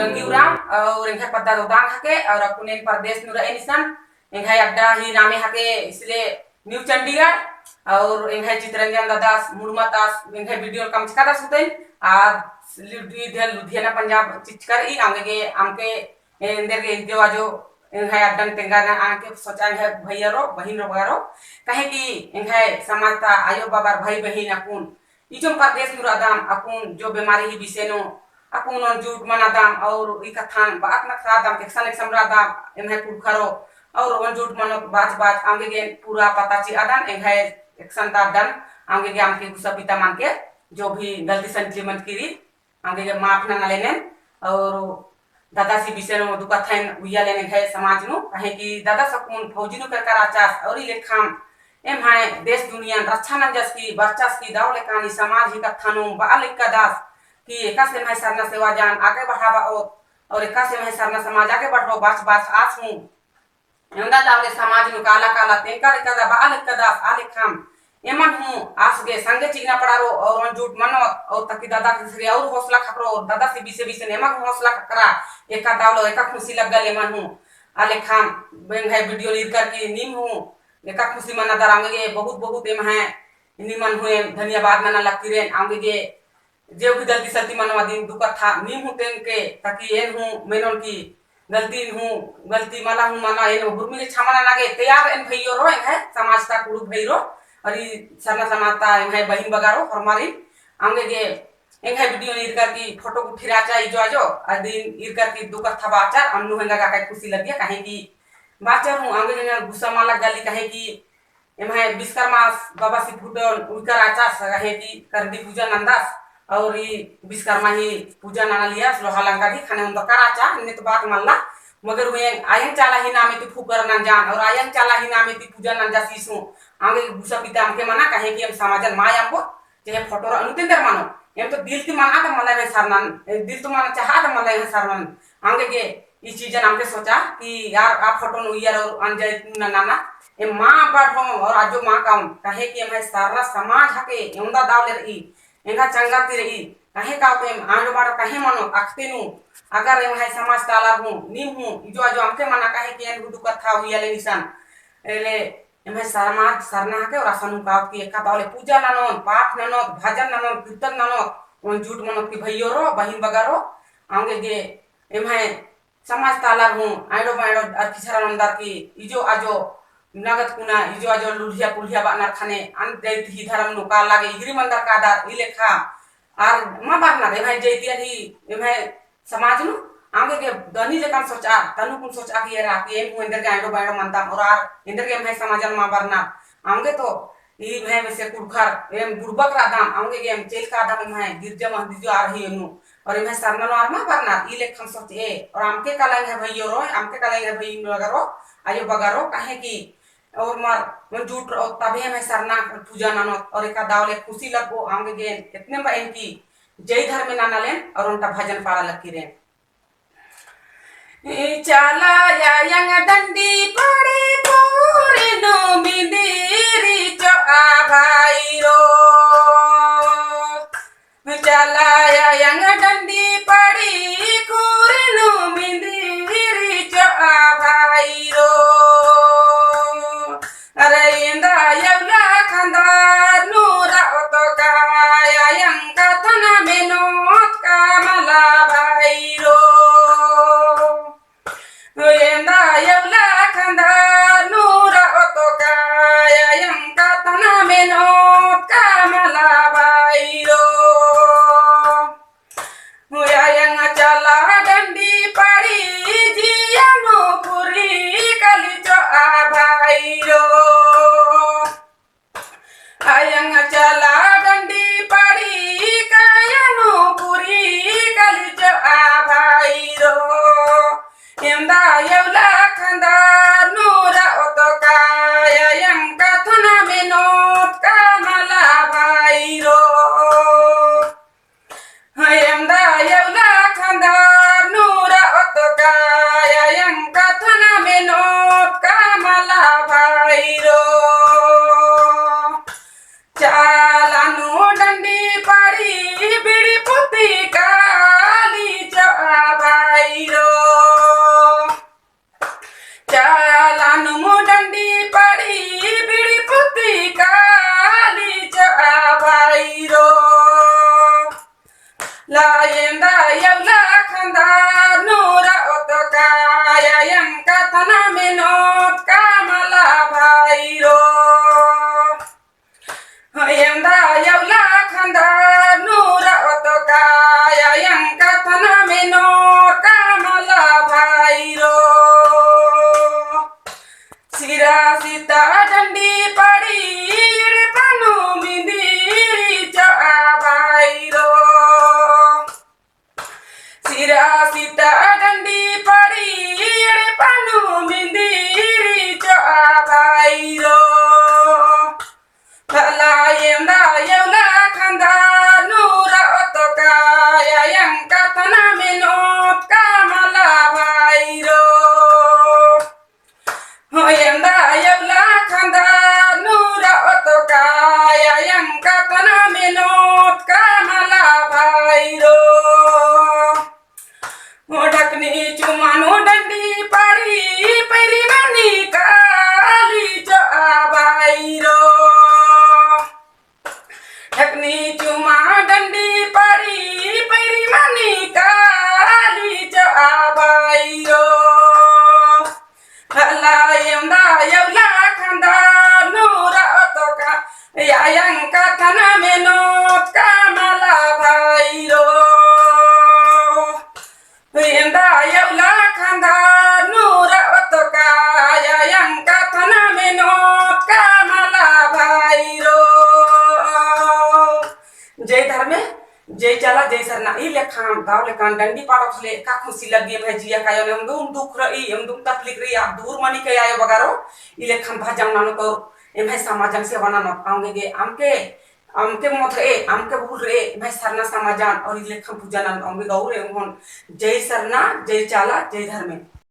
गंगीराम और इनका पद्दा दोदान हके और अकुने प्रदेश नुरा एनिसन इनका अड्डा ही नामे हके इसलिए न्यू चंडीगढ़ और इनका चित्रंजन दादास मुर्मातास इनका वीडियो कम चका दास होते आ लुधियाना पंजाब चिचकर ई आमके इंदर के जो इनका अड्डा तेंगाना आके सोचा है भैया रो बहिन रो बगारो कहे कि इनका समाजता आयो बाबार भाई बहिन अकुन इचम प्रदेश नुरा दाम अकुन जो बीमारी ही बिसेनो अकुन on jut manadam और ikathan baat na khadam eksan eksam radam emhe kurkharo और on jut manok बात आगे के पूरा पता ची आदम एंगे एक्शन दादन आगे के आमके गुस्सा पिता मान के जो भी गलती संचमन करी आगे के माफ ना लेने और दादा सी विषय नो दुका थैन उया लेने है समाज नु कहे कि दादा सकुन फौजी नु कर आचास और लेखाम एम है देश दुनिया रक्षा नंजस की बच्चास की दाव लेकानी समाज ही का थानु बालिक का दास कि एका से मैं सरना सेवा जान आगे बढ़ावा और एका से मैं सरना समाज आगे बढ़ो बात आस हूं एंदा दावले समाज नु काला काला तेंका कदा बालिक कदा आले खाम एमन हूं आस गे संगे चिगना पड़ारो और on झूठ मनो और तकी दादा के और हौसला खकरो और दादा से बीसे नेमा हौसला खकरा एका दावलो एका खुशी लग गले मन हूं आले खाम बेंग है वीडियो लीड करके नीम हूं एका खुशी मना दरांगे बहुत एम है निमन हुए धन्यवाद मना लगती रे आंगे जो भी गलती सलती मनवा दिन दुका था नीम हूं तेन के ताकि एन हूं मेनोन की गलती माला हूं माना एन बुरमिले छामना लागे तैयार एन भइयो रो है समाज का कुड़ू भइरो और ई सरना समाजता है बहिन बगारो हमारी आंगे जे एन है वीडियो नीर कर की फोटो को फिरा चाहिए जो आजो दिन ईर कर की दुका था बाचार अमनु हंगा का खुशी लगिया कहे की बाचार हूं आंगे जे गुस्सा माला गाली कहे की एम है विश्वकर्मा बाबा सी फुटन उनकर आचार कहे की करदी पूजा नंदास और ये विश्वकर्मा ही पूजा नाना लिया लोहा लंका भी खाने उनका कराचा ने तो बात मानला मगर वे आयन चाला ही नामे ती फुकर न जान और आयन चाला ही नामे ती पूजा न जा सीसु आगे गुस्सा पिता हमके मना कहे कि हम समाजन माया को जे फोटो अनुतेंदर मानो एम तो दिल की मना तो मला में सरनन दिल तो मना चाहा तो मला में सरनन आगे के ई चीजन हमके सोचा कि यार आप फोटो नु यार और अनजाय नाना ए मां बात हो और आजो मां काउन कहे कि हम सारा समाज हके एंदा दावले ई एंगा चंगा ती रही कहे का पे आंडो बाड़ो कहे मनो अखते नु अगर एम है समाज ताला हूं नीम हूं जो हमके मना कहे कि एन गुदु कथा हुई ले निशान एले एम है समाज सरना के और आसनु का की एका बावले पूजा ननन पाठ ननन भजन ननन कीर्तन ननन उन झूठ मनो की भइयो रो बहिन बगारो आंगे गे एम है समाज ताला हूं आइडो बाइडो अखिसरा नंदर की इजो आजो नगद कुना इजो आजो लुढ़िया पुढ़िया बानर खाने अन दैत ही धर्म नु का लागे इगरी मंदर का दार इलेखा आर मा बारना रे भाई जैतिया ही एमे समाज नु आगे के दनी जकान सोचा तनु कुन सोचा कि यार आप एम इंदर के आइडो बाइडो मनता और आर इंदर के भाई समाजन मा बारना आगे तो ई भाई वैसे कुड़खर एम बुड़बक रादाम आगे के चेल का दाम है गिरजा महदी जो आ रही नु और एम सरना आर मा बारना इलेक्शन सोचे और आमके का लाइन है भइयो रो आमके का लाइन है भई बगारो आयो बगारो कहे कि और मार मन झूठ तबे में सरना पूजा नानो और एका दावले खुशी लगो आंगे गे कितने बा इनकी जय धर्म नाना लेन और उनका भजन पाड़ा लगी रे चला या यंग डंडी पड़े कोरे नो मिदेरी चो आ भाई रो चला या यंग डंडी पड़ी कोरे नो मिदेरी चो आ भाई रो अरे इंदा यवला खंदार नूरा तो काया यंका तना बेनोत का मला भाईरो इंदा यवला खंदार नूरा तो काया यंका तना बेनोत का मला भाईरो यंदा येवला खंदा नूरा तो काया यंका थना मेनो कामला भाईरो सिरा सीता डंडी पड़ी इड़े पनु मिंदिरी चो भाईरो सिरा सीता डंडी पड़ी इड़े पनु मिंदिरी चो भाईरो भला यंदा येवला खंदा नूरा तो काया यंका थना मेनो कामला भाईरो यंदा येवला खंदा नूरा तो काया यंका थना मेनो कामला भाईरो ढकनी चुमानो डंडी पड़ी पैरी बनी काली जो भाईरो ढकनी चुमा डंडी पड़ी पैरी मनी काली जो भाईरो भला यंदा येवला खंदा नूरा तो का यंका थना मेनो कामला भाईरो यंदा येवला खंदा नूरा तो का यंका थना मेनो कामला भाईरो जय धर्मे जय चला जय सरना ई लेखान दाव लेखान डंडी पाड़ो ले का खुशी लगी भाई जिया कायो ले हम दुख रही हम दुख तकलीफ रही आप दूर मनी के आयो बगारो ई लेखान भाजम नानो तो ए भाई समाजन से बना न पाऊंगे गे हमके हमके मोथ रे हमके भूल रे भाई सरना समाजन और ई लेखान पूजा न हमके गौरे जय सरना जय चला जय धर्मे।